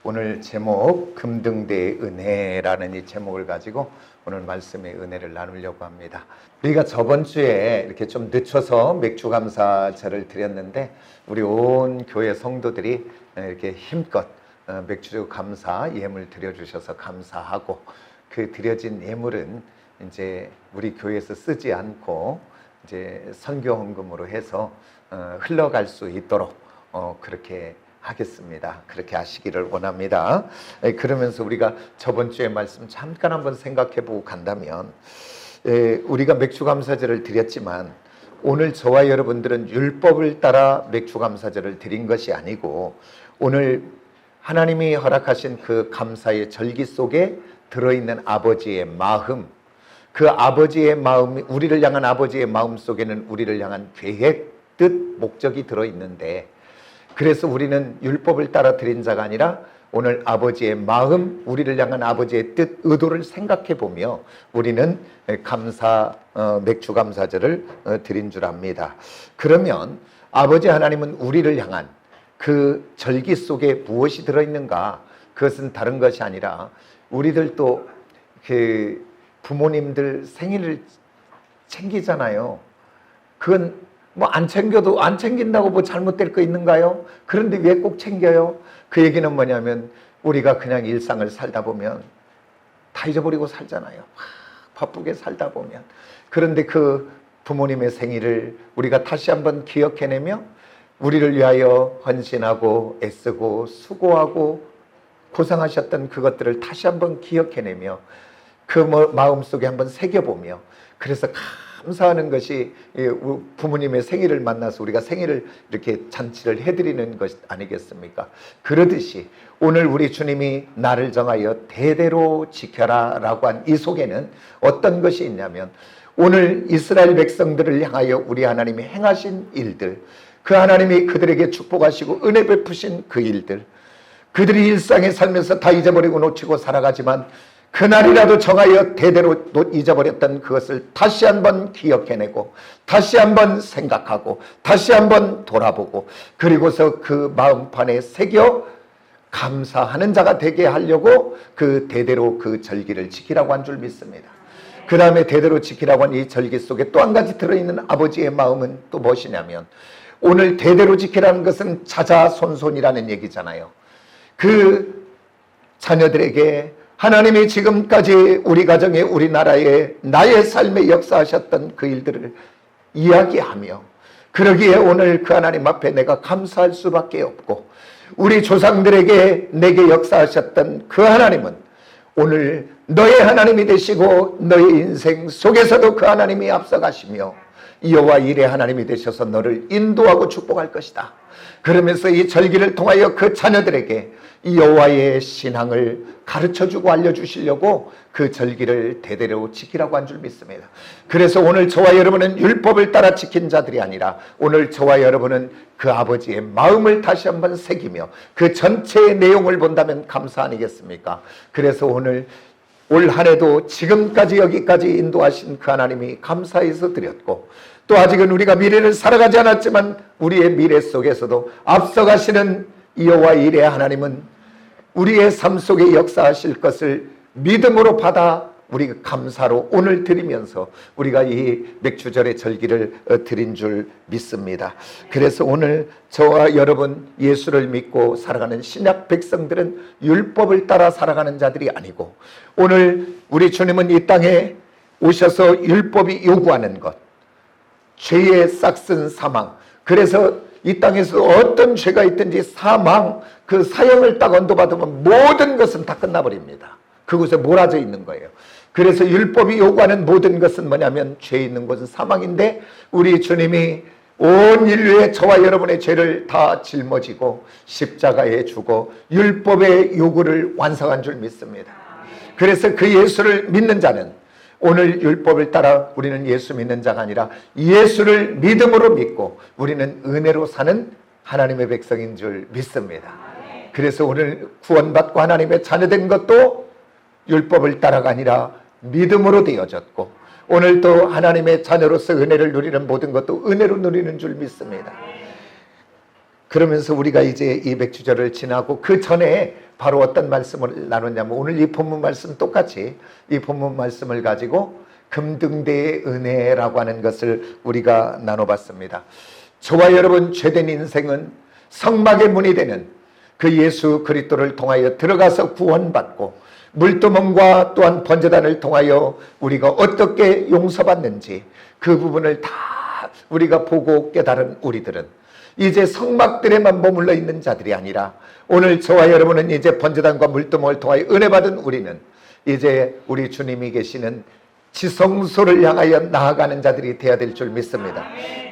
오늘 제목 금등대의 은혜라는 이 제목을 가지고 오늘 말씀의 은혜를 나누려고 합니다. 우리가 저번 주에 이렇게 좀 늦춰서 맥주 감사제를 드렸는데 우리 온 교회 성도들이 이렇게 힘껏 맥주 감사 예물 드려주셔서 감사하고, 그 드려진 예물은 이제 우리 교회에서 쓰지 않고 이제 선교 헌금으로 해서 흘러갈 수 있도록 그렇게 하겠습니다. 그렇게 하시기를 원합니다. 그러면서 우리가 저번 주의 말씀 잠깐 한번 생각해 보고 간다면, 우리가 맥주감사제를 드렸지만 오늘 저와 여러분들은 율법을 따라 맥주감사제를 드린 것이 아니고, 오늘 하나님이 허락하신 그 감사의 절기 속에 들어있는 아버지의 마음, 그 아버지의 마음이, 우리를 향한 아버지의 마음 속에는 우리를 향한 계획, 뜻, 목적이 들어있는데, 그래서 우리는 율법을 따라 드린 자가 아니라 오늘 아버지의 마음, 우리를 향한 아버지의 뜻, 의도를 생각해 보며 우리는 맥주 감사제를 드린 줄 압니다. 그러면 아버지 하나님은 우리를 향한 그 절기 속에 무엇이 들어있는가? 그것은 다른 것이 아니라, 우리들도 그 부모님들 생일을 챙기잖아요. 그건 뭐 안 챙겨도, 안 챙긴다고 뭐 잘못될 거 있는가요? 그런데 왜 꼭 챙겨요? 그 얘기는 뭐냐면, 우리가 그냥 일상을 살다 보면 다 잊어버리고 살잖아요. 바쁘게 살다 보면. 그런데 그 부모님의 생일을 우리가 다시 한번 기억해내며 우리를 위하여 헌신하고 애쓰고 수고하고 고생하셨던 그것들을 다시 한번 기억해내며 그 마음속에 한번 새겨보며, 그래서 감사하는 것이 부모님의 생일을 만나서 우리가 생일을 이렇게 잔치를 해드리는 것 아니겠습니까? 그러듯이 오늘 우리 주님이 나를 정하여 대대로 지켜라 라고 한 이 속에는 어떤 것이 있냐면, 오늘 이스라엘 백성들을 향하여 우리 하나님이 행하신 일들, 그 하나님이 그들에게 축복하시고 은혜 베푸신 그 일들, 그들이 일상에 살면서 다 잊어버리고 놓치고 살아가지만 그날이라도 정하여 대대로 잊어버렸던 그것을 다시 한번 기억해내고 다시 한번 생각하고 다시 한번 돌아보고, 그리고서 그 마음판에 새겨 감사하는 자가 되게 하려고 그 대대로 그 절기를 지키라고 한 줄 믿습니다. 그 다음에 대대로 지키라고 한 이 절기 속에 또 한 가지 들어있는 아버지의 마음은 또 무엇이냐면, 오늘 대대로 지키라는 것은 자자손손이라는 얘기잖아요. 그 자녀들에게 하나님이 지금까지 우리 가정에, 우리나라에, 나의 삶에 역사하셨던 그 일들을 이야기하며, 그러기에 오늘 그 하나님 앞에 내가 감사할 수밖에 없고, 우리 조상들에게 내게 역사하셨던 그 하나님은 오늘 너의 하나님이 되시고 너의 인생 속에서도 그 하나님이 앞서가시며 여호와 일의 하나님이 되셔서 너를 인도하고 축복할 것이다. 그러면서 이 절기를 통하여 그 자녀들에게 이 여호와의 신앙을 가르쳐주고 알려주시려고 그 절기를 대대로 지키라고 한 줄 믿습니다. 그래서 오늘 저와 여러분은 율법을 따라 지킨 자들이 아니라, 오늘 저와 여러분은 그 아버지의 마음을 다시 한번 새기며 그 전체의 내용을 본다면 감사 아니겠습니까? 그래서 오늘 올 한 해도 지금까지 여기까지 인도하신 그 하나님이 감사해서 드렸고, 또 아직은 우리가 미래를 살아가지 않았지만 우리의 미래 속에서도 앞서가시는 여호와 일의 하나님은 우리의 삶 속에 역사하실 것을 믿음으로 받아 우리가 감사로 오늘 드리면서 우리가 이 맥주절의 절기를 드린 줄 믿습니다. 그래서 오늘 저와 여러분, 예수를 믿고 살아가는 신약 백성들은 율법을 따라 살아가는 자들이 아니고, 오늘 우리 주님은 이 땅에 오셔서 율법이 요구하는 것, 죄의 싹슨 사망, 그래서 이 땅에서 어떤 죄가 있든지 사망, 그 사형을 딱 언도받으면 모든 것은 다 끝나버립니다. 그곳에 몰아져 있는 거예요. 그래서 율법이 요구하는 모든 것은 뭐냐면, 죄 있는 곳은 사망인데, 우리 주님이 온 인류의 저와 여러분의 죄를 다 짊어지고 십자가에 죽어 율법의 요구를 완성한 줄 믿습니다. 그래서 그 예수를 믿는 자는, 오늘 율법을 따라 우리는 예수 믿는 자가 아니라 예수를 믿음으로 믿고 우리는 은혜로 사는 하나님의 백성인 줄 믿습니다. 그래서 오늘 구원받고 하나님의 자녀된 것도 율법을 따라가 아니라 믿음으로 되어졌고, 오늘 또 하나님의 자녀로서 은혜를 누리는 모든 것도 은혜로 누리는 줄 믿습니다. 그러면서 우리가 이제 이 맥주절을 지나고 그 전에 바로 어떤 말씀을 나눴냐면 오늘 이 본문 말씀 똑같이 이 본문 말씀을 가지고 금등대의 은혜라고 하는 것을 우리가 나눠봤습니다. 저와 여러분 죄된 인생은 성막의 문이 되는 그 예수 그리스도를 통하여 들어가서 구원받고 물두멍과 또한 번제단을 통하여 우리가 어떻게 용서받는지 그 부분을 다 우리가 보고 깨달은 우리들은 이제 성막들에만 머물러 있는 자들이 아니라 오늘 저와 여러분은 이제 번제단과 물두멍을 통하여 은혜 받은 우리는 이제 우리 주님이 계시는 지성소를 향하여 나아가는 자들이 되어야 될 줄 믿습니다.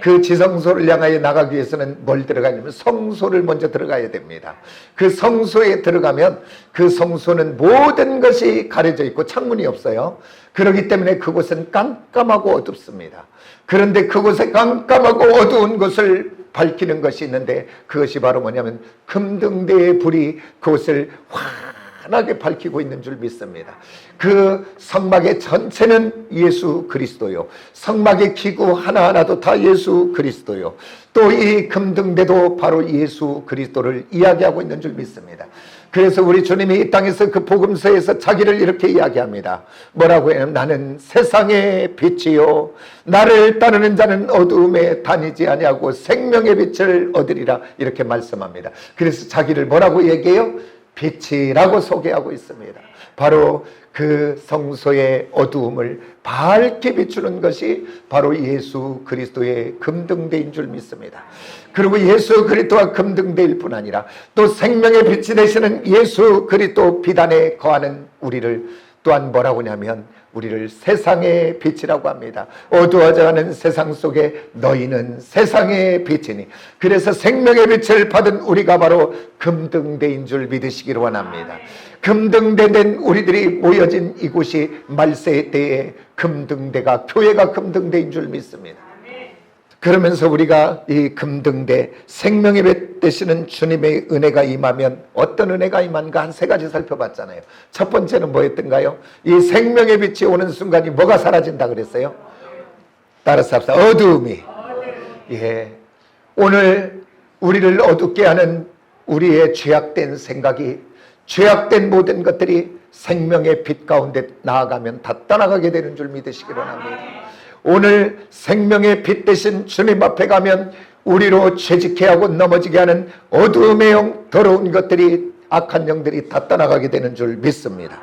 그 지성소를 향하여 나가기 위해서는 뭘 들어가냐면 성소를 먼저 들어가야 됩니다. 그 성소에 들어가면 그 성소는 모든 것이 가려져 있고 창문이 없어요. 그렇기 때문에 그곳은 깜깜하고 어둡습니다. 그런데 그곳에 깜깜하고 어두운 곳을 밝히는 것이 있는데 그것이 바로 뭐냐면 금등대의 불이 그곳을 환하게 밝히고 있는 줄 믿습니다. 그 성막의 전체는 예수 그리스도요. 성막의 기구 하나하나도 다 예수 그리스도요. 또 이 금등대도 바로 예수 그리스도를 이야기하고 있는 줄 믿습니다. 그래서 우리 주님이 이 땅에서 그 복음서에서 자기를 이렇게 이야기합니다. 뭐라고 해요? 나는 세상의 빛이요 나를 따르는 자는 어두움에 다니지 아니하고 생명의 빛을 얻으리라 이렇게 말씀합니다. 그래서 자기를 뭐라고 얘기해요? 빛이라고 소개하고 있습니다. 바로 그 성소의 어두움을 밝게 비추는 것이 바로 예수 그리스도의 금등대인 줄 믿습니다. 그리고 예수 그리스도와 금등대일 뿐 아니라 또 생명의 빛이 되시는 예수 그리스도 비단에 거하는 우리를 또한 뭐라고 하냐면 우리를 세상의 빛이라고 합니다. 어두워져가는 세상 속에 너희는 세상의 빛이니 그래서 생명의 빛을 받은 우리가 바로 금등대인 줄 믿으시기를 원합니다. 금등대 된 우리들이 모여진 이곳이 말세의 때에 금등대가 교회가 금등대인 줄 믿습니다. 그러면서 우리가 이 금등대 생명의 빛 되시는 주님의 은혜가 임하면 어떤 은혜가 임한가 한 세 가지 살펴봤잖아요. 첫 번째는 뭐였던가요? 이 생명의 빛이 오는 순간이 뭐가 사라진다 그랬어요? 따라서 합시다. 어두움이. 예. 오늘 우리를 어둡게 하는 우리의 죄악된 생각이 죄악된 모든 것들이 생명의 빛 가운데 나아가면 다 떠나가게 되는 줄 믿으시기 바랍니다. 오늘 생명의 빛 대신 주님 앞에 가면 우리로 죄짓게 하고 넘어지게 하는 어두움의 영, 더러운 것들이 악한 영들이 다 떠나가게 되는 줄 믿습니다.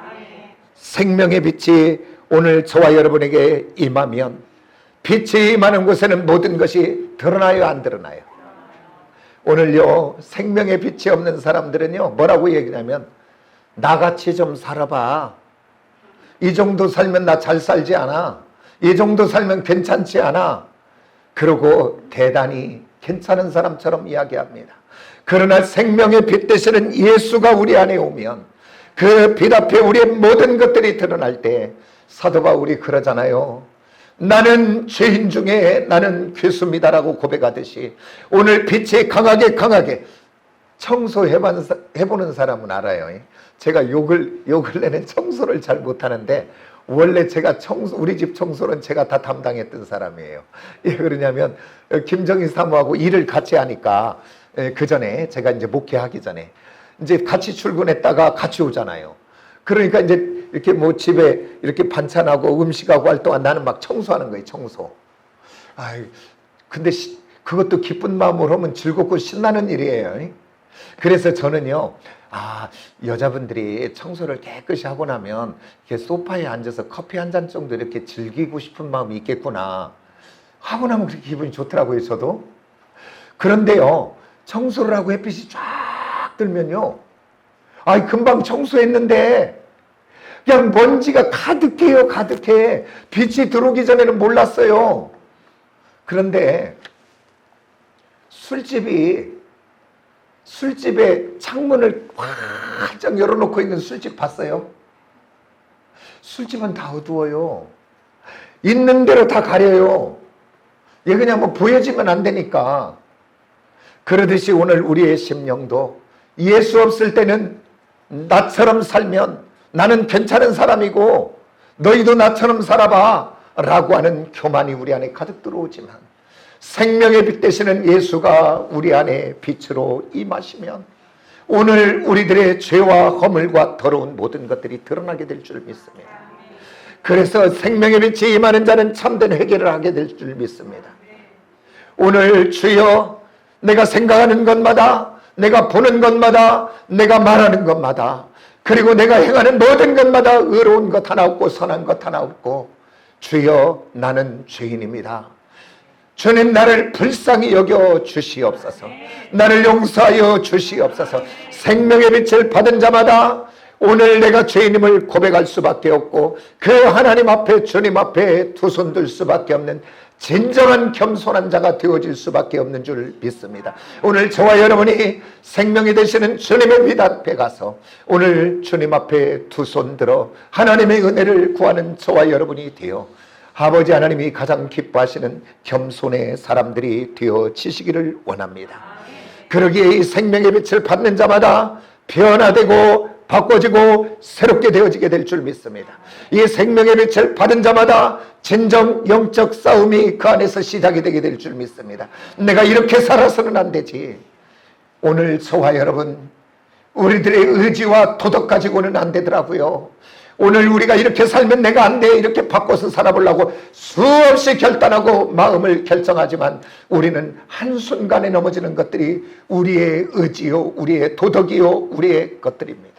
생명의 빛이 오늘 저와 여러분에게 임하면 빛이 임하는 곳에는 모든 것이 드러나요 안 드러나요? 오늘요 생명의 빛이 없는 사람들은요 뭐라고 얘기하냐면 나같이 좀 살아봐. 이 정도 살면 나 잘 살지 않아. 이 정도 살면 괜찮지 않아. 그러고 대단히 괜찮은 사람처럼 이야기합니다. 그러나 생명의 빛 되시는 예수가 우리 안에 오면 그 빛 앞에 우리의 모든 것들이 드러날 때 사도 바울이 그러잖아요. 나는 죄인 중에 나는 괴수입니다라고 고백하듯이 오늘 빛이 강하게 청소해보는 사람은 알아요. 제가 요 근래는 청소를 잘 못하는데 원래 제가 우리 집 청소는 제가 다 담당했던 사람이에요. 왜 그러냐면 김정희 사모하고 일을 같이 하니까 그 전에 제가 이제 목회하기 전에 이제 같이 출근했다가 같이 오잖아요. 그러니까 이제 이렇게 뭐 집에 이렇게 반찬하고 음식하고 할 동안 나는 막 청소하는 거예요. 청소. 근데 그것도 기쁜 마음으로 하면 즐겁고 신나는 일이에요. 그래서 저는요. 여자분들이 청소를 깨끗이 하고 나면 이렇게 소파에 앉아서 커피 한 잔 정도 이렇게 즐기고 싶은 마음이 있겠구나 하고 나면 그렇게 기분이 좋더라고요. 저도. 그런데요 청소를 하고 햇빛이 쫙 들면요 금방 청소했는데 그냥 먼지가 가득해요. 가득해. 빛이 들어오기 전에는 몰랐어요. 그런데 술집에 창문을 활짝 열어놓고 있는 술집 봤어요? 술집은 다 어두워요. 있는 대로 다 가려요. 얘 그냥 뭐 보여지면 안 되니까. 그러듯이 오늘 우리의 심령도 예수 없을 때는 나처럼 살면 나는 괜찮은 사람이고 너희도 나처럼 살아봐 라고 하는 교만이 우리 안에 가득 들어오지만 생명의 빛 되시는 예수가 우리 안에 빛으로 임하시면 오늘 우리들의 죄와 허물과 더러운 모든 것들이 드러나게 될 줄 믿습니다. 그래서 생명의 빛이 임하는 자는 참된 회개를 하게 될 줄 믿습니다. 오늘 주여, 내가 생각하는 것마다, 내가 보는 것마다, 내가 말하는 것마다, 그리고 내가 행하는 모든 것마다 의로운 것 하나 없고 선한 것 하나 없고, 주여, 나는 죄인입니다. 주님, 나를 불쌍히 여겨 주시옵소서. 나를 용서하여 주시옵소서. 생명의 빛을 받은 자마다 오늘 내가 죄인임을 고백할 수밖에 없고, 그 하나님 앞에, 주님 앞에 두 손 들 수밖에 없는 진정한 겸손한 자가 되어질 수밖에 없는 줄 믿습니다. 오늘 저와 여러분이 생명이 되시는 주님의 빛 앞에 가서 오늘 주님 앞에 두 손 들어 하나님의 은혜를 구하는 저와 여러분이 되어 아버지 하나님이 가장 기뻐하시는 겸손의 사람들이 되어지시기를 원합니다. 그러기에 이 생명의 빛을 받는 자마다 변화되고 바꿔지고 새롭게 되어지게 될 줄 믿습니다. 이 생명의 빛을 받은 자마다 진정 영적 싸움이 그 안에서 시작이 되게 될 줄 믿습니다. 내가 이렇게 살아서는 안 되지. 오늘 저와 여러분, 우리들의 의지와 도덕 가지고는 안 되더라고요. 오늘 우리가 이렇게 살면 내가 안 돼, 이렇게 바꿔서 살아보려고 수없이 결단하고 마음을 결정하지만 우리는 한순간에 넘어지는 것들이 우리의 의지요, 우리의 도덕이요, 우리의 것들입니다.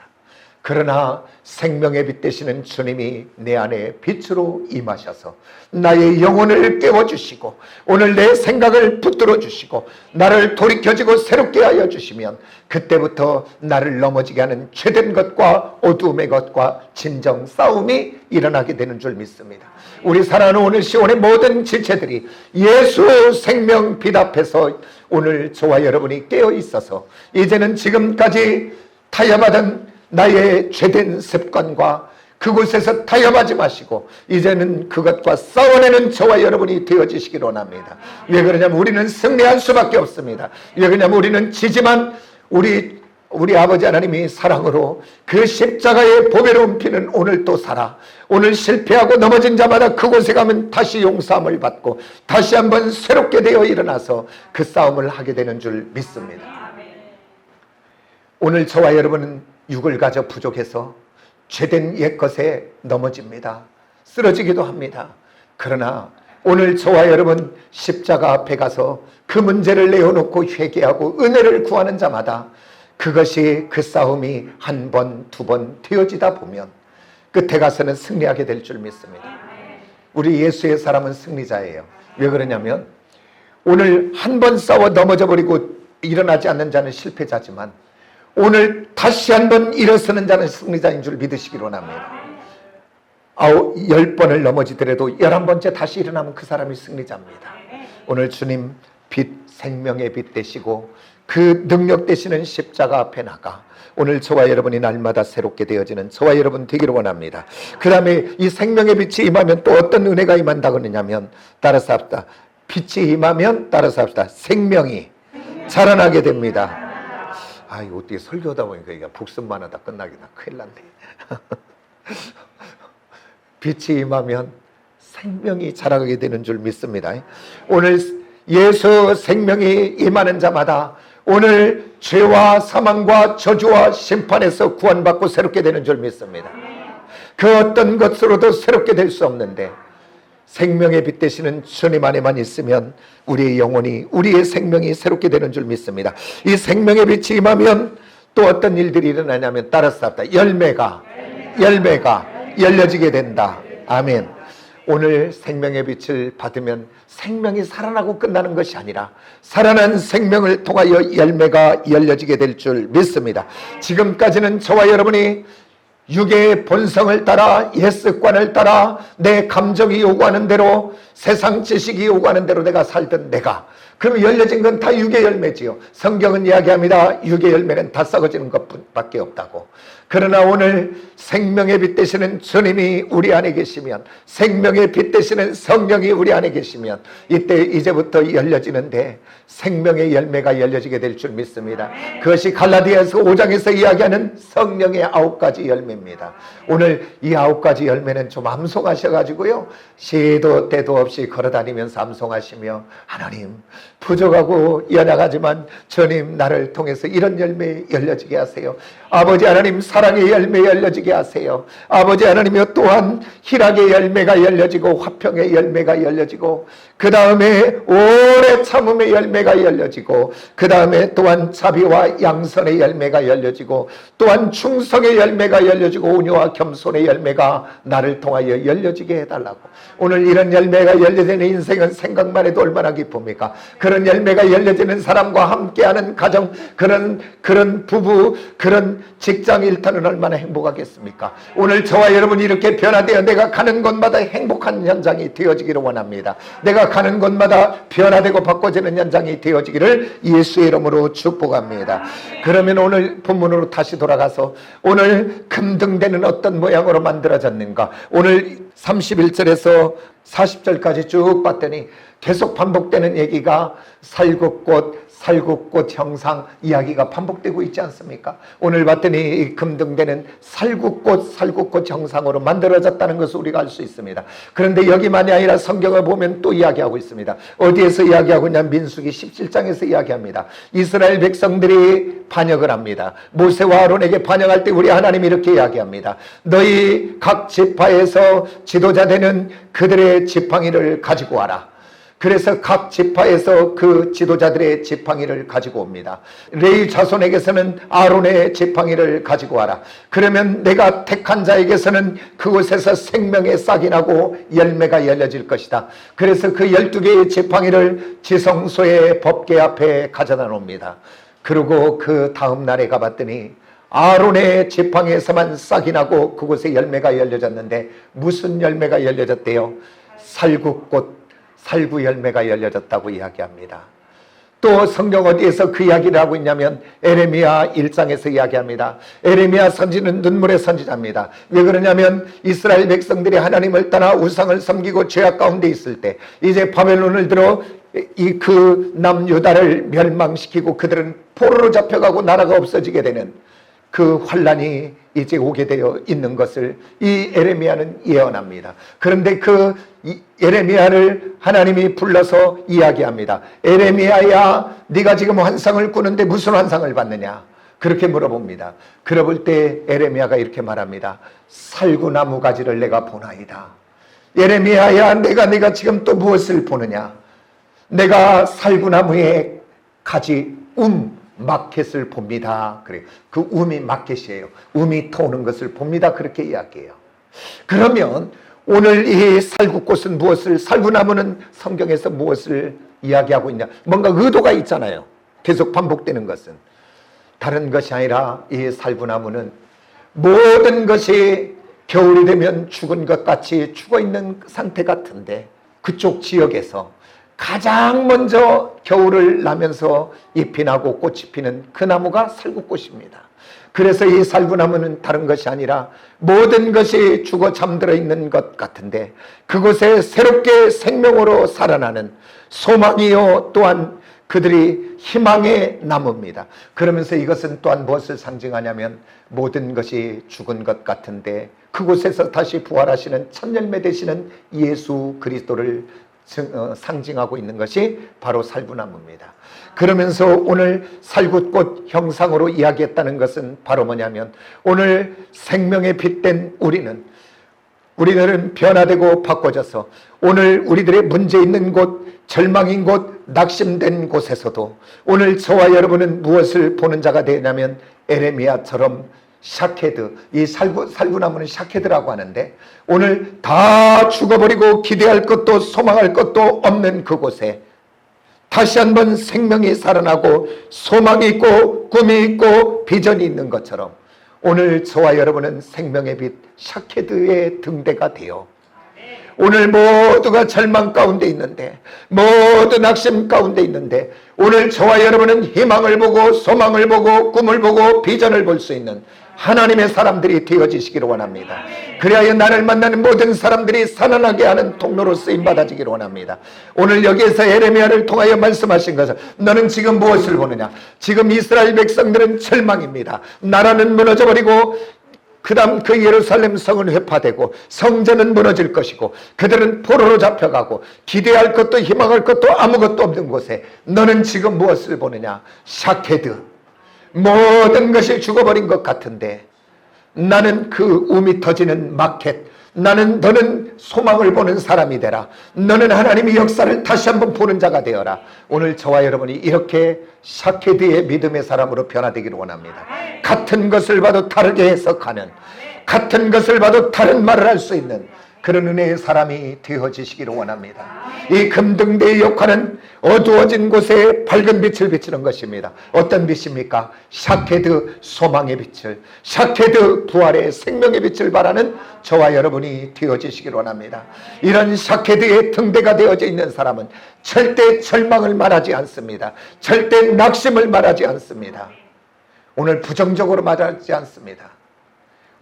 그러나 생명의 빛 되시는 주님이 내 안에 빛으로 임하셔서 나의 영혼을 깨워주시고 오늘 내 생각을 붙들어 주시고 나를 돌이켜지고 새롭게 하여 주시면 그때부터 나를 넘어지게 하는 죄된 것과 어두움의 것과 진정 싸움이 일어나게 되는 줄 믿습니다. 우리 사랑하는 오늘 시온의 모든 지체들이 예수 생명 빛 앞에서 오늘 저와 여러분이 깨어 있어서 이제는 지금까지 타협하던 나의 죄된 습관과 그곳에서 타협하지 마시고 이제는 그것과 싸워내는 저와 여러분이 되어지시기를 원합니다. 왜 그러냐면 우리는 승리할 수밖에 없습니다. 왜 그러냐면 우리는 지지만 우리 아버지 하나님이 사랑으로 그 십자가의 보배로운 피는 오늘 또 살아 오늘 실패하고 넘어진 자마다 그곳에 가면 다시 용서함을 받고 다시 한번 새롭게 되어 일어나서 그 싸움을 하게 되는 줄 믿습니다. 오늘 저와 여러분은 육을 가져 부족해서 죄된 옛것에 넘어집니다. 쓰러지기도 합니다. 그러나 오늘 저와 여러분 십자가 앞에 가서 그 문제를 내어놓고 회개하고 은혜를 구하는 자마다 그것이 그 싸움이 한 번, 두 번 되어지다 보면 끝에 가서는 승리하게 될 줄 믿습니다. 우리 예수의 사람은 승리자예요. 왜 그러냐면 오늘 한 번 싸워 넘어져 버리고 일어나지 않는 자는 실패자지만 오늘 다시 한번 일어서는 자는 승리자인 줄 믿으시기로 합니다. 10번을 넘어지더라도 11번째 다시 일어나면 그 사람이 승리자입니다. 오늘 주님 빛, 생명의 빛 되시고 그 능력 되시는 십자가 앞에 나가 오늘 저와 여러분이 날마다 새롭게 되어지는 저와 여러분 되기를 원합니다. 그 다음에 이 생명의 빛이 임하면 또 어떤 은혜가 임한다고 하느냐면 따라서 합시다. 빛이 임하면 따라서 합시다. 생명이 자라나게 됩니다. 이거 어떻게 설교하다 보니까 이게 복습만 하다 끝나겠다. 큰일 났네. 빛이 임하면 생명이 자라게 되는 줄 믿습니다. 오늘 예수 생명이 임하는 자마다 오늘 죄와 사망과 저주와 심판에서 구원받고 새롭게 되는 줄 믿습니다. 그 어떤 것으로도 새롭게 될 수 없는데 생명의 빛 되시는 주님 안에만 있으면 우리의 영혼이 우리의 생명이 새롭게 되는 줄 믿습니다. 이 생명의 빛이 임하면 또 어떤 일들이 일어나냐면 따라서 합니다. 열매가 열려지게 된다. 아멘. 오늘 생명의 빛을 받으면 생명이 살아나고 끝나는 것이 아니라 살아난 생명을 통하여 열매가 열려지게 될 줄 믿습니다. 지금까지는 저와 여러분이 육의 본성을 따라 옛 습관을 따라 내 감정이 요구하는 대로 세상 지식이 요구하는 대로 내가 살던 내가 그럼 열려진 건 다 육의 열매지요. 성경은 이야기합니다. 육의 열매는 다 썩어지는 것밖에 없다고. 그러나 오늘 생명의 빛 되시는 주님이 우리 안에 계시면, 생명의 빛 되시는 성령이 우리 안에 계시면 이때 이제부터 열려지는데 생명의 열매가 열려지게 될 줄 믿습니다. 그것이 갈라디아서 5장에서 이야기하는 성령의 9가지 열매입니다. 오늘 이 9가지 열매는 좀 암송하셔가지고요, 시도 때도 없이 걸어다니면서 암송하시며, 하나님 부족하고 연약하지만 주님 나를 통해서 이런 열매 열려지게 하세요. 아버지 하나님 사랑의 열매 열려지게 하세요. 아버지 하나님이여 또한 희락의 열매가 열려지고 화평의 열매가 열려지고 그 다음에 오래 참음의 열매가 열려지고 그 다음에 또한 자비와 양선의 열매가 열려지고 또한 충성의 열매가 열려지고 온유와 겸손의 열매가 나를 통하여 열려지게 해달라고. 오늘 이런 열매가 열려지는 인생은 생각만 해도 얼마나 기쁩니까? 그런 열매가 열려지는 사람과 함께하는 가정, 그런 부부, 그런 직장 일터는 얼마나 행복하겠습니까? 오늘 저와 여러분이 이렇게 변화되어 내가 가는 곳마다 행복한 현장이 되어지기를 원합니다. 내가 가는 곳마다 변화되고 바꿔지는 현장이 되어지기를 예수의 이름으로 축복합니다. 그러면 오늘 본문으로 다시 돌아가서 오늘 금등대는 어떤 모양으로 만들어졌는가? 오늘 31절에서 40절까지 쭉 봤더니 계속 반복되는 얘기가 살구꽃 형상 이야기가 반복되고 있지 않습니까? 오늘 봤더니 이 금등대는 살구꽃 형상으로 만들어졌다는 것을 우리가 알 수 있습니다. 그런데 여기만이 아니라 성경을 보면 또 이야기하고 있습니다. 어디에서 이야기하고 있냐? 민수기 17장에서 이야기합니다. 이스라엘 백성들이 반역을 합니다. 모세와 아론에게 반역할 때 우리 하나님이 이렇게 이야기합니다. 너희 각 지파에서 지도자 되는 그들의 지팡이를 가지고 와라. 그래서 각 지파에서 그 지도자들의 지팡이를 가지고 옵니다. 레위 자손에게서는 아론의 지팡이를 가지고 와라. 그러면 내가 택한 자에게서는 그곳에서 생명의 싹이 나고 열매가 열려질 것이다. 그래서 그 12개의 지팡이를 지성소의 법궤 앞에 가져다 놓습니다. 그리고 그 다음 날에 가봤더니 아론의 지팡이에서만 싹이 나고 그곳에 열매가 열려졌는데 무슨 열매가 열려졌대요? 살구 열매가 열려졌다고 이야기합니다. 또 성경 어디에서 그 이야기를 하고 있냐면 에레미야 1장에서 이야기합니다. 에레미야 선지는 눈물의 선지자입니다. 왜 그러냐면 이스라엘 백성들이 하나님을 떠나 우상을 섬기고 죄악 가운데 있을 때 이제 바벨론을 들어 그 남유다를 멸망시키고 그들은 포로로 잡혀가고 나라가 없어지게 되는 그 환란이 이제 오게 되어 있는 것을 이 에레미야는 예언합니다. 그런데 그 에레미야를 하나님이 불러서 이야기합니다. 에레미야야, 네가 지금 환상을 꾸는데 무슨 환상을 봤느냐? 그렇게 물어봅니다. 그러볼 때 에레미야가 이렇게 말합니다. 살구나무 가지를 내가 보나이다. 에레미야야, 내가 지금 또 무엇을 보느냐? 내가 살구나무의 가지 마켓을 봅니다. 그래, 그 um이 마켓이에요. um이 터오는 것을 봅니다. 그렇게 이야기해요. 그러면 오늘 이 살구꽃은 무엇을, 살구나무는 성경에서 무엇을 이야기하고 있냐? 뭔가 의도가 있잖아요. 계속 반복되는 것은 다른 것이 아니라 이 살구나무는 모든 것이 겨울이 되면 죽은 것 같이 죽어있는 상태 같은데 그쪽 지역에서 가장 먼저 겨울을 나면서 잎이 나고 꽃이 피는 그 나무가 살구꽃입니다. 그래서 이 살구나무는 다른 것이 아니라 모든 것이 죽어 잠들어 있는 것 같은데 그곳에 새롭게 생명으로 살아나는 소망이요 또한 그들이 희망의 나무입니다. 그러면서 이것은 또한 무엇을 상징하냐면 모든 것이 죽은 것 같은데 그곳에서 다시 부활하시는 첫 열매 되시는 예수 그리스도를 상징하고 있는 것이 바로 살구나무입니다. 그러면서 오늘 살구꽃 형상으로 이야기했다는 것은 바로 뭐냐면 오늘 생명에 빛된 우리들은 변화되고 바꿔져서 오늘 우리들의 문제 있는 곳, 절망인 곳, 낙심된 곳에서도 오늘 저와 여러분은 무엇을 보는 자가 되냐면 에레미야처럼 샤케드, 이 살구나무는 샤케드라고 하는데 오늘 다 죽어버리고 기대할 것도 소망할 것도 없는 그곳에 다시 한번 생명이 살아나고 소망이 있고 꿈이 있고 비전이 있는 것처럼 오늘 저와 여러분은 생명의 빛 샤케드의 등대가 되어 오늘 모두가 절망 가운데 있는데, 모두 낙심 가운데 있는데, 오늘 저와 여러분은 희망을 보고 소망을 보고 꿈을 보고 비전을 볼 수 있는 하나님의 사람들이 되어지시기를 원합니다. 그리하여 나를 만나는 모든 사람들이 살아나게 하는 통로로 쓰임받아지기를 원합니다. 오늘 여기에서 에레미야를 통하여 말씀하신 것은, 너는 지금 무엇을 보느냐? 지금 이스라엘 백성들은 절망입니다. 나라는 무너져버리고 그 다음 그 예루살렘 성은 회파되고 성전은 무너질 것이고 그들은 포로로 잡혀가고 기대할 것도 희망할 것도 아무것도 없는 곳에 너는 지금 무엇을 보느냐? 샤케드. 모든 것이 죽어버린 것 같은데 나는 그 움이 터지는 마켓, 너는 소망을 보는 사람이 되라. 너는 하나님의 역사를 다시 한번 보는 자가 되어라. 오늘 저와 여러분이 이렇게 샤케드의 믿음의 사람으로 변화되기를 원합니다. 같은 것을 봐도 다르게 해석하는, 같은 것을 봐도 다른 말을 할 수 있는 그런 은혜의 사람이 되어지시기를 원합니다. 이 금등대의 역할은 어두워진 곳에 밝은 빛을 비추는 것입니다. 어떤 빛입니까? 샤케드 소망의 빛을, 샤케드 부활의 생명의 빛을 바라는 저와 여러분이 되어지시기를 원합니다. 이런 샤케드의 등대가 되어져 있는 사람은 절대 절망을 말하지 않습니다. 절대 낙심을 말하지 않습니다. 오늘 부정적으로 말하지 않습니다.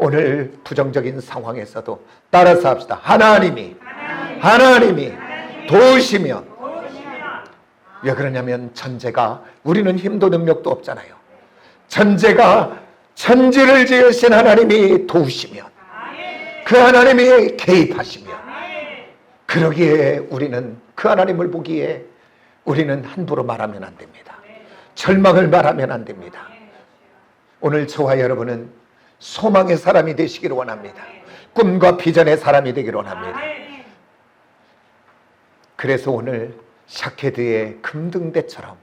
오늘 부정적인 상황에서도 따라서 합시다. 하나님이 도우시면. 왜 그러냐면 천재가, 우리는 힘도 능력도 없잖아요. 천재가 천지를 지으신 하나님이 도우시면, 그 하나님이 개입하시면, 그러기에 우리는 그 하나님을 보기에 우리는 함부로 말하면 안 됩니다. 절망을 말하면 안 됩니다. 오늘 저와 여러분은 소망의 사람이 되시기를 원합니다. 꿈과 비전의 사람이 되기를 원합니다. 그래서 오늘 샤케드의 금등대처럼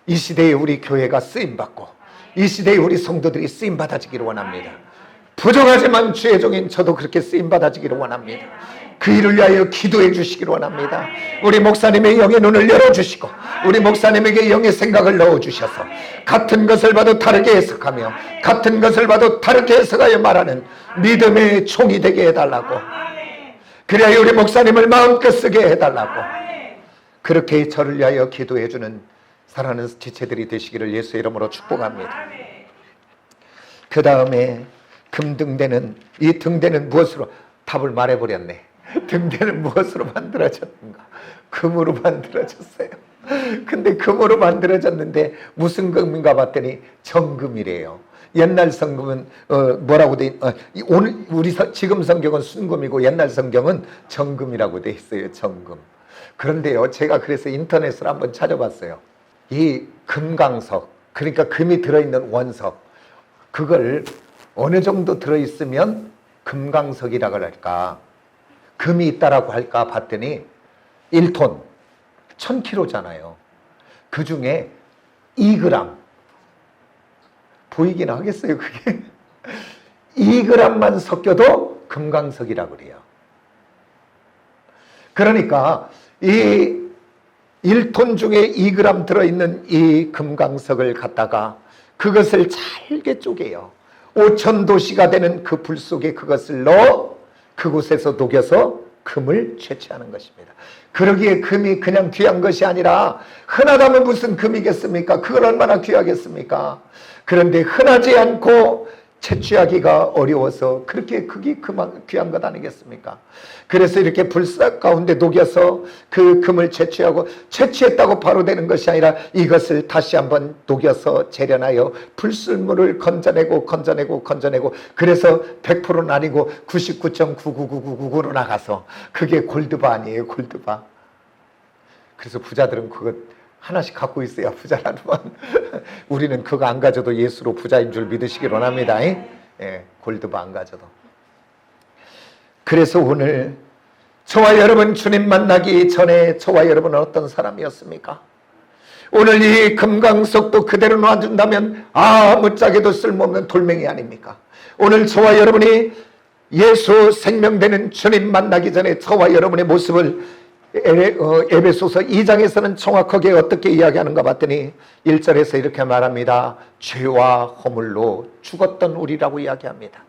이 시대에 우리 교회가 쓰임받고 이 시대에 우리 성도들이 쓰임받아지기를 원합니다. 부정하지만 주의 종인 저도 그렇게 쓰임받아지기를 원합니다. 그 일을 위하여 기도해 주시기를 원합니다. 우리 목사님의 영의 눈을 열어주시고 우리 목사님에게 영의 생각을 넣어주셔서 같은 것을 봐도 다르게 해석하며 같은 것을 봐도 다르게 해석하여 말하는 믿음의 총이 되게 해달라고, 그래야 우리 목사님을 마음껏 쓰게 해달라고, 그렇게 저를 위하여 기도해 주는 사랑하는 지체들이 되시기를 예수의 이름으로 축복합니다. 그 다음에 금등대는, 이 등대는 무엇으로, 답을 말해버렸네. 등대는 무엇으로 만들어졌는가? 금으로 만들어졌어요. 근데 금으로 만들어졌는데 무슨 금인가 봤더니 정금이래요. 옛날 성금은 뭐라고 돼? 오늘 우리 지금 성경은 순금이고 옛날 성경은 정금이라고 돼 있어요. 정금. 그런데요, 제가 그래서 인터넷을 한번 찾아봤어요. 이 금강석, 그러니까 금이 들어있는 원석, 그걸 어느 정도 들어있으면 금강석이라고 할까, 금이 있다라고 할까 봤더니 1톤 1000kg잖아요. 그 중에 2g, 보이긴 하겠어요 그게? 2g만 섞여도 금강석이라고 그래요. 그러니까 이 1톤 중에 2g 들어있는 이 금강석을 갖다가 그것을 잘게 쪼개요. 5000도씨가 되는 그 불 속에 그것을 넣어 그곳에서 녹여서 금을 채취하는 것입니다. 그러기에 금이 그냥 귀한 것이 아니라, 흔하다면 무슨 금이겠습니까? 그걸 얼마나 귀하겠습니까? 그런데 흔하지 않고 채취하기가 어려워서 그렇게 그게 귀한 것 아니겠습니까? 그래서 이렇게 불사 가운데 녹여서 그 금을 채취하고, 채취했다고 바로 되는 것이 아니라 이것을 다시 한번 녹여서 재련하여 불순물을 건져내고 그래서 100%는 아니고 99.99999로 나가서 그게 골드바 아니에요, 골드바. 그래서 부자들은 그거 하나씩 갖고 있어야 부자라더만. 우리는 그거 안 가져도 예수로 부자인 줄 믿으시기 원합니다. 예, 골드바 안 가져도. 그래서 오늘 저와 여러분 주님 만나기 전에 저와 여러분은 어떤 사람이었습니까? 오늘 이 금강석도 그대로 놔둔다면 아무짝에도 쓸모없는 돌멩이 아닙니까? 오늘 저와 여러분이 예수 생명되는 주님 만나기 전에 저와 여러분의 모습을 에베소서 2장에서는 정확하게 어떻게 이야기하는가 봤더니 1절에서 이렇게 말합니다. 죄와 허물로 죽었던 우리라고 이야기합니다.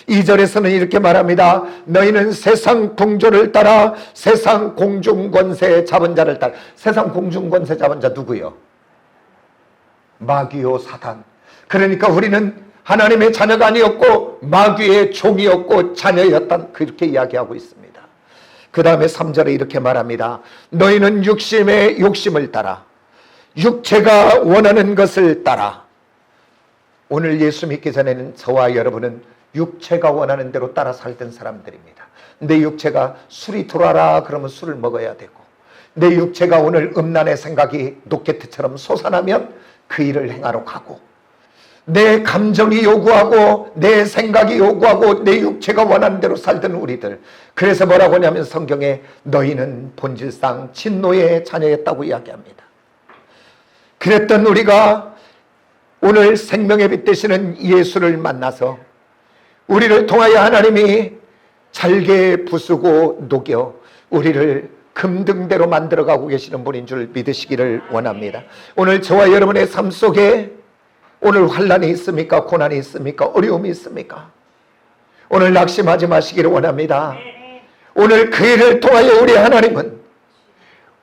2절에서는 이렇게 말합니다. 너희는 세상 풍조를 따라 세상 공중권세 잡은 자를 따라. 세상 공중권세 잡은 자 누구요? 마귀요 사단. 그러니까 우리는 하나님의 자녀가 아니었고 마귀의 종이었고 자녀였다, 그렇게 이야기하고 있습니다. 그 다음에 3절에 이렇게 말합니다. 너희는 육신의 욕심을 따라 육체가 원하는 것을 따라. 오늘 예수 믿기 전에는 저와 여러분은 육체가 원하는 대로 따라 살던 사람들입니다. 내 육체가 술이 들어와라 그러면 술을 먹어야 되고, 내 육체가 오늘 음란의 생각이 로켓처럼 솟아나면 그 일을 행하러 가고, 내 감정이 요구하고 내 생각이 요구하고 내 육체가 원하는 대로 살던 우리들. 그래서 뭐라고 하냐면 성경에 너희는 본질상 진노의 자녀였다고 이야기합니다. 그랬던 우리가 오늘 생명의 빛 되시는 예수를 만나서 우리를 통하여 하나님이 잘게 부수고 녹여 우리를 금등대로 만들어가고 계시는 분인 줄 믿으시기를 원합니다. 오늘 저와 여러분의 삶 속에 오늘 환난이 있습니까? 고난이 있습니까? 어려움이 있습니까? 오늘 낙심하지 마시기를 원합니다. 오늘 그 일을 통하여 우리 하나님은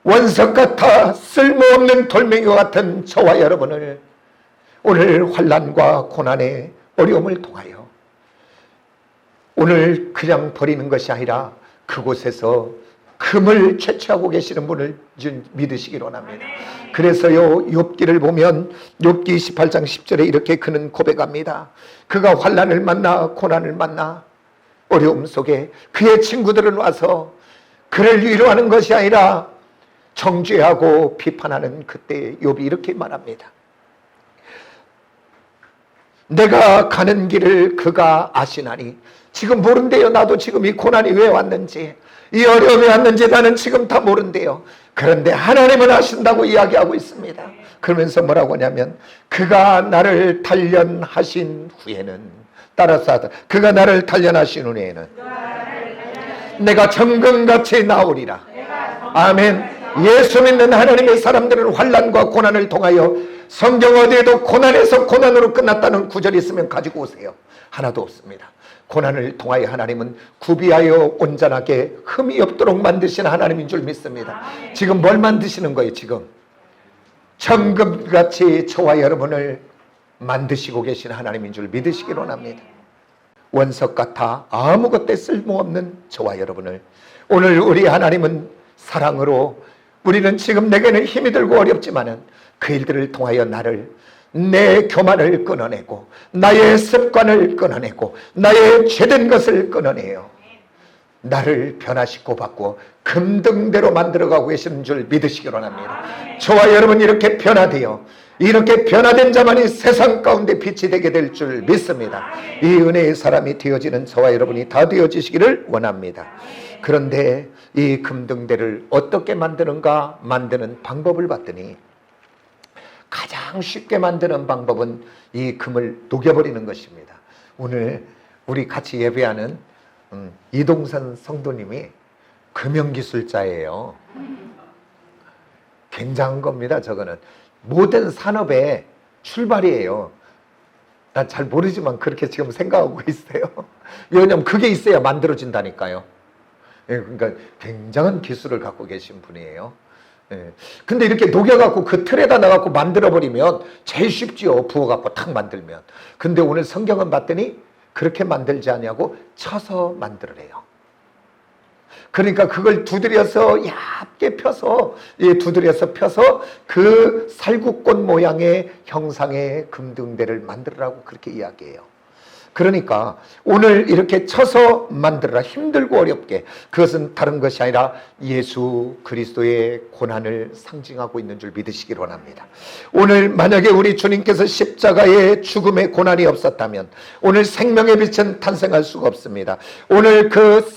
원석 같아 쓸모없는 돌멩이와 같은 저와 여러분을 오늘 환난과 고난의 어려움을 통하여 오늘 그냥 버리는 것이 아니라 그곳에서 금을 채취하고 계시는 분을 믿으시기를 원합니다. 그래서요, 욥기를 보면 욥기 28장 10절에 이렇게 그는 고백합니다. 그가 환난을 만나 고난을 만나 어려움 속에 그의 친구들은 와서 그를 위로하는 것이 아니라 정죄하고 비판하는 그때 욥이 이렇게 말합니다. 내가 가는 길을 그가 아시나니. 지금 모른대요. 나도 지금 이 고난이 왜 왔는지, 이 어려움이 왔는지 나는 지금 다 모른대요. 그런데 하나님은 아신다고 이야기하고 있습니다. 그러면서 뭐라고 하냐면 그가 나를 단련하신 후에는, 따라서 하다, 그가 나를 단련하신 후에는 내가 정금같이 나오리라. 아멘. 예수 믿는 하나님의 사람들은 환난과 고난을 통하여, 성경 어디에도 고난에서 고난으로 끝났다는 구절이 있으면 가지고 오세요. 하나도 없습니다. 고난을 통하여 하나님은 구비하여 온전하게 흠이 없도록 만드신 하나님인 줄 믿습니다. 지금 뭘 만드시는 거예요? 지금 정금같이 저와 여러분을 만드시고 계신 하나님인 줄 믿으시기 원합니다. 원석 같아 아무것도 쓸모없는 저와 여러분을 오늘 우리 하나님은 사랑으로, 우리는 지금 내게는 힘이 들고 어렵지만은 그 일들을 통하여 나를, 내 교만을 끊어내고 나의 습관을 끊어내고 나의 죄된 것을 끊어내요. 나를 변화시키고 바꾸어 금등대로 만들어가고 계시는 줄 믿으시기 원합니다. 저와 여러분 이렇게 변화되어, 이렇게 변화된 자만이 세상 가운데 빛이 되게 될 줄 믿습니다. 이 은혜의 사람이 되어지는 저와 여러분이 다 되어지시기를 원합니다. 그런데 이 금등대를 어떻게 만드는가, 만드는 방법을 봤더니 가장 쉽게 만드는 방법은 이 금을 녹여버리는 것입니다. 오늘 우리 같이 예배하는 이동선 성도님이 금연기술자예요. 굉장한 겁니다. 저거는 모든 산업의 출발이에요. 난 잘 모르지만 그렇게 지금 생각하고 있어요. 왜냐하면 그게 있어야 만들어진다니까요. 그러니까 굉장한 기술을 갖고 계신 분이에요. 근데 이렇게 녹여갖고 그 틀에다 넣어갖고 만들어버리면 제일 쉽지요. 부어갖고 탁 만들면. 근데 오늘 성경은 봤더니 그렇게 만들지 않냐고 쳐서 만들어내요. 그러니까 그걸 두드려서 얇게 펴서, 두드려서 펴서 그 살구꽃 모양의 형상의 금등대를 만들으라고 그렇게 이야기해요. 그러니까 오늘 이렇게 쳐서 만들어라, 힘들고 어렵게, 그것은 다른 것이 아니라 예수 그리스도의 고난을 상징하고 있는 줄 믿으시기 원합니다. 오늘 만약에 우리 주님께서 십자가의 죽음의 고난이 없었다면 오늘 생명의 빛은 탄생할 수가 없습니다. 오늘 그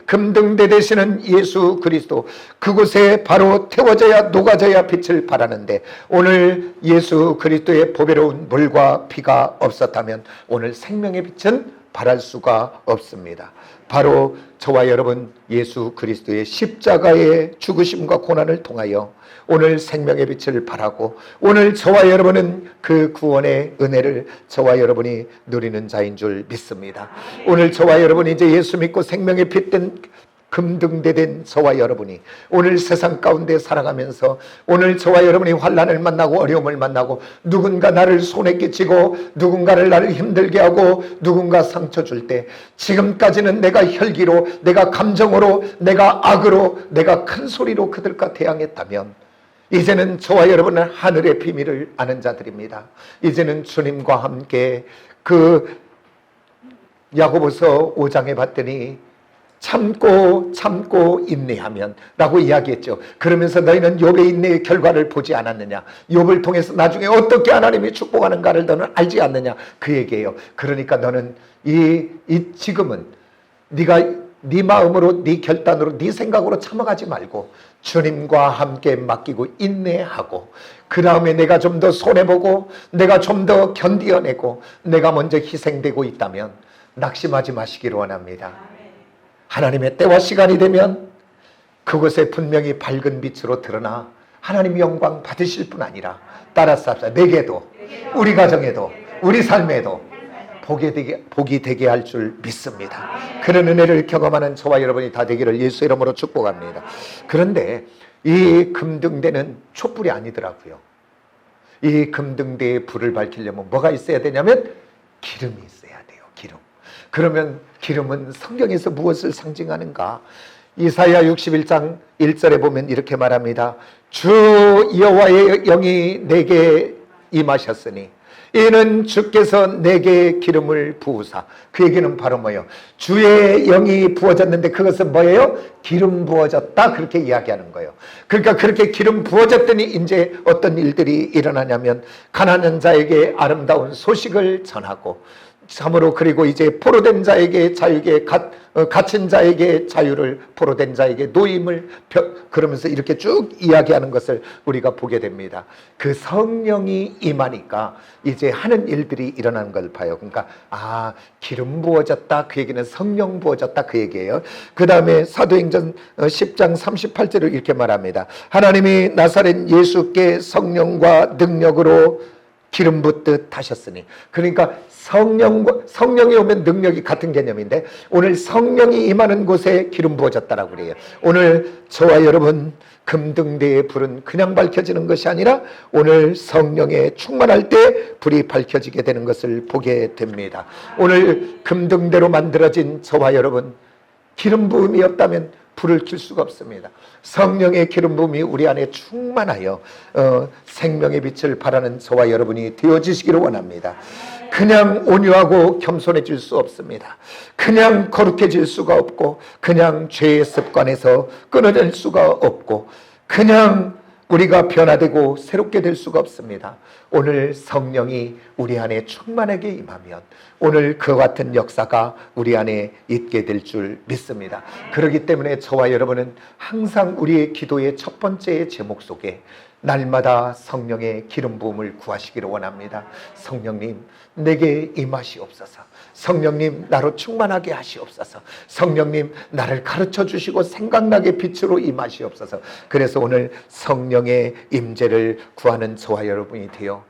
금등대 되시는 예수 그리스도, 그곳에 바로 태워져야, 녹아져야 빛을 발하는데 오늘 예수 그리스도의 보배로운 물과 피가 없었다면 오늘 생명의 빛은 발할 수가 없습니다. 바로 저와 여러분 예수 그리스도의 십자가의 죽으심과 고난을 통하여 오늘 생명의 빛을 발하고 오늘 저와 여러분은 그 구원의 은혜를 저와 여러분이 누리는 자인 줄 믿습니다. 오늘 저와 여러분이 이제 예수 믿고 생명의 빛된 금등대된 저와 여러분이 오늘 세상 가운데 살아가면서 오늘 저와 여러분이 환난을 만나고 어려움을 만나고 누군가 나를 손에 끼치고 누군가를 나를 힘들게 하고 누군가 상처 줄 때 지금까지는 내가 혈기로 내가 감정으로 내가 악으로 내가 큰 소리로 그들과 대항했다면 이제는 저와 여러분은 하늘의 비밀을 아는 자들입니다. 이제는 주님과 함께 그 야고보서 5장에 봤더니 참고 인내하면 라고 이야기했죠. 그러면서 너희는 욥의 인내의 결과를 보지 않았느냐, 욥을 통해서 나중에 어떻게 하나님이 축복하는가를 너는 알지 않느냐, 그 얘기예요. 그러니까 너는 지금은 네가 네 마음으로 네 결단으로 네 생각으로 참아가지 말고 주님과 함께 맡기고 인내하고 그 다음에 내가 좀 더 손해보고 내가 좀 더 견디어내고 내가 먼저 희생되고 있다면 낙심하지 마시기를 원합니다. 하나님의 때와 시간이 되면 그곳에 분명히 밝은 빛으로 드러나 하나님 영광 받으실 뿐 아니라 따라서 합시다. 내게도 우리 가정에도 우리 삶에도 복이 되게 할 줄 믿습니다. 그런 은혜를 경험하는 저와 여러분이 다 되기를 예수 이름으로 축복합니다. 그런데 이 금등대는 촛불이 아니더라고요. 이 금등대에 불을 밝히려면 뭐가 있어야 되냐면 기름이 있어야 돼요. 기름. 그러면 기름은 성경에서 무엇을 상징하는가? 이사야 61장 1절에 보면 이렇게 말합니다. 주 여호와의 영이 내게 임하셨으니 이는 주께서 내게 기름을 부으사. 그 얘기는 바로 뭐예요? 주의 영이 부어졌는데 그것은 뭐예요? 기름 부어졌다, 그렇게 이야기하는 거예요. 그러니까 그렇게 기름 부어졌더니 이제 어떤 일들이 일어나냐면 가난한 자에게 아름다운 소식을 전하고 참으로 그리고 이제 포로된 자에게 자유게 갇힌 자에게 자유를 포로된 자에게 노임을 그러면서 이렇게 쭉 이야기하는 것을 우리가 보게 됩니다. 그 성령이 임하니까 이제 하는 일들이 일어나는 걸 봐요. 그러니까 기름 부어졌다, 그 얘기는 성령 부어졌다, 그 얘기예요. 그 다음에 사도행전 10장 38절을 이렇게 말합니다. 하나님이 나사렛 예수께 성령과 능력으로 기름 붓듯 하셨으니. 그러니까 성령이 오면 능력이 같은 개념인데 오늘 성령이 임하는 곳에 기름 부어졌다라고 그래요. 오늘 저와 여러분 금등대의 불은 그냥 밝혀지는 것이 아니라 오늘 성령에 충만할 때 불이 밝혀지게 되는 것을 보게 됩니다. 오늘 금등대로 만들어진 저와 여러분 기름 부음이 없다면 불을 켤 수가 없습니다. 성령의 기름 부음이 우리 안에 충만하여 생명의 빛을 발하는 저와 여러분이 되어지시기를 원합니다. 그냥 온유하고 겸손해질 수 없습니다. 그냥 거룩해질 수가 없고 그냥 죄의 습관에서 끊어질 수가 없고 그냥 우리가 변화되고 새롭게 될 수가 없습니다. 오늘 성령이 우리 안에 충만하게 임하면 오늘 그와 같은 역사가 우리 안에 있게 될 줄 믿습니다. 그렇기 때문에 저와 여러분은 항상 우리의 기도의 첫 번째 제목 속에 날마다 성령의 기름 부음을 구하시기를 원합니다. 성령님 내게 임하시옵소서. 성령님 나로 충만하게 하시옵소서. 성령님 나를 가르쳐 주시고 생각나게 빛으로 임하시옵소서. 그래서 오늘 성령의 임재를 구하는 저와 여러분이 되어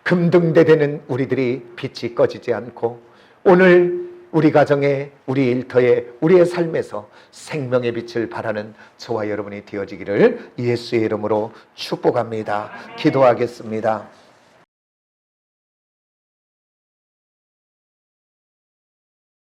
금등대 되는 우리들이 빛이 꺼지지 않고 오늘 우리 가정에 우리 일터에 우리의 삶에서 생명의 빛을 발하는 저와 여러분이 되어지기를 예수의 이름으로 축복합니다. 기도하겠습니다.